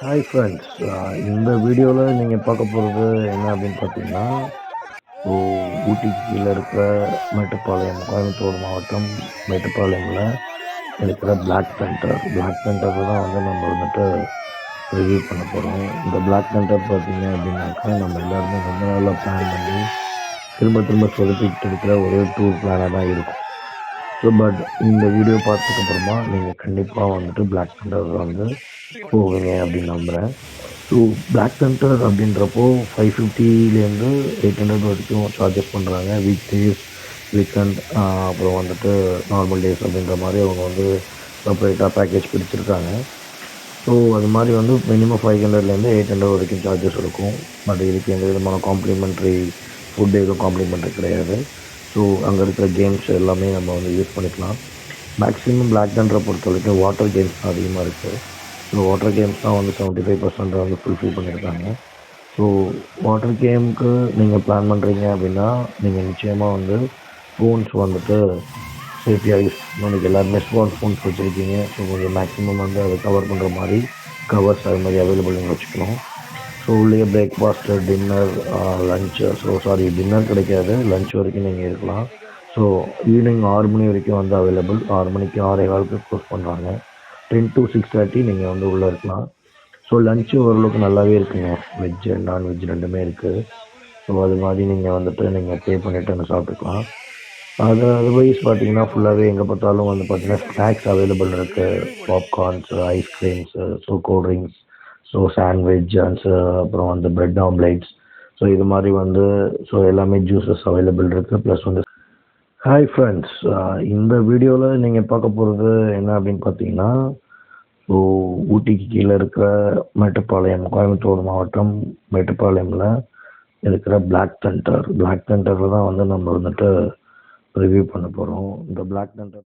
Hi friends. இந்த வீடியோவில் நீங்கள் பார்க்க போகிறது என்ன அப்படின்னு பார்த்தீங்கன்னா, ஸோ ஊட்டிக்கு கீழே இருக்கிற மேட்டுப்பாளையம், கோயம்புத்தூர் மாவட்டம் மேட்டுப்பாளையமில் இருக்கிற பிளாக் தண்டர் தான் வந்து நம்ம வந்துட்டு ரிவ்யூ பண்ண போகிறோம். இந்த பிளாக் தண்டர் பார்த்தீங்க அப்படின்னாக்கா, நம்ம எல்லாருமே ரொம்ப நாளாக பிளான் பண்ணி திரும்ப திரும்ப சொதப்பிக்கிட்டு இருக்கிற ஒரு டூர் பிளானாக தான் இருக்கும். ஸோ பட் இந்த வீடியோ பார்த்ததுக்கப்புறமா நீங்கள் கண்டிப்பாக வந்துட்டு பிளாக் தண்டர் வந்து போவீங்க அப்படின்னு நம்புகிறேன். ஸோ பிளாக் தண்டர் அப்படின்றப்போ 550லேருந்து 800 வரைக்கும் சார்ஜஸ் பண்ணுறாங்க. வீக் டேஸ், வீக்கெண்ட், அப்புறம் வந்துட்டு நார்மல் டேஸ் அப்படின்ற மாதிரி அவங்க வந்து செப்பரேட்டாக பேக்கேஜ் பிரிச்சுருக்காங்க. ஸோ அது மாதிரி வந்து மினிமம் 500லேருந்து 800 வரைக்கும் சார்ஜஸ் இருக்கும். பட் இதுக்கு எந்த விதமான காம்ப்ளிமெண்ட்ரி ஃபுட் எதுவும் காம்ப்ளிமெண்ட்ரி கிடையாது. ஸோ அங்கே இருக்கிற கேம்ஸ் எல்லாமே நம்ம வந்து யூஸ் பண்ணிக்கலாம். மேக்ஸிமம் பிளாக் தண்டரை பொறுத்த வரைக்கும் வாட்டர் கேம்ஸ் தான் அதிகமாக இருக்குது. ஸோ வாட்டர் கேம்ஸ் தான் வந்து 75% வந்து ஃபுல்ஃபில் பண்ணியிருக்காங்க. ஸோ வாட்டர் கேமுக்கு நீங்கள் பிளான் பண்ணுறீங்க அப்படின்னா, நீங்கள் நிச்சயமாக வந்து ஃபோன்ஸ் வந்துட்டு சேஃப்டியாக யூஸ் பண்ணணும். எல்லாருமே ஸ்மார்ட் ஃபோன்ஸ் வச்சுருக்கீங்க. ஸோ கொஞ்சம் மேக்ஸிமம் வந்து அதை கவர் பண்ணுற மாதிரி கவர்ஸ் அது மாதிரி அவைலபிள் நீங்கள் வச்சுக்கணும். ஸோ உள்ளே பிரேக்ஃபாஸ்ட்டு, டின்னர், லன்ச்சு, டின்னர் கிடைக்காது, லன்ச் வரைக்கும் நீங்கள் இருக்கலாம். ஸோ ஈவினிங் 6 மணி வரைக்கும் வந்து அவைலபிள். 6 மணிக்கு 6:15க்கு க்ளோஸ் பண்ணுறாங்க. 10 to 6:30 நீங்கள் வந்து உள்ளே இருக்கலாம். ஸோ லன்ச்சு ஓரளவுக்கு நல்லாவே இருக்குங்க. வெஜ் அண்ட் நான்வெஜ் ரெண்டுமே இருக்குது. ஸோ அது மாதிரி நீங்கள் வந்துட்டு நீங்கள் பே பண்ணிவிட்டு அங்கே சாப்பிட்டுக்கலாம். அதர்வைஸ் பார்த்தீங்கன்னா ஃபுல்லாகவே எங்கே பார்த்தாலும் வந்து பார்த்தீங்கன்னா ஸ்நாக்ஸ் அவைலபிள் இருக்குது. Popcorns, ice creams, so cool drinks, so sandwich அண்ட்ஸு, அப்புறம் வந்து பிரெட் ஆம்லேட்ஸ், ஸோ இது மாதிரி வந்து ஸோ எல்லாமே ஜூஸஸ் அவைலபிள் இருக்குது. ப்ளஸ் வந்து ஹாய் ஃப்ரெண்ட்ஸ். இந்த வீடியோவில் நீங்கள் பார்க்க போகிறது என்ன அப்படின்னு பார்த்தீங்கன்னா, ஸோ ஊட்டிக்கு கீழே இருக்கிற மேட்டுப்பாளையம், கோயம்புத்தூர் மாவட்டம் மேட்டுப்பாளையமில் இருக்கிற பிளாக் தண்டரில் தான் வந்து நம்ம வந்துட்டு ரிவ்யூ பண்ண போகிறோம். இந்த பிளாக் தண்டர்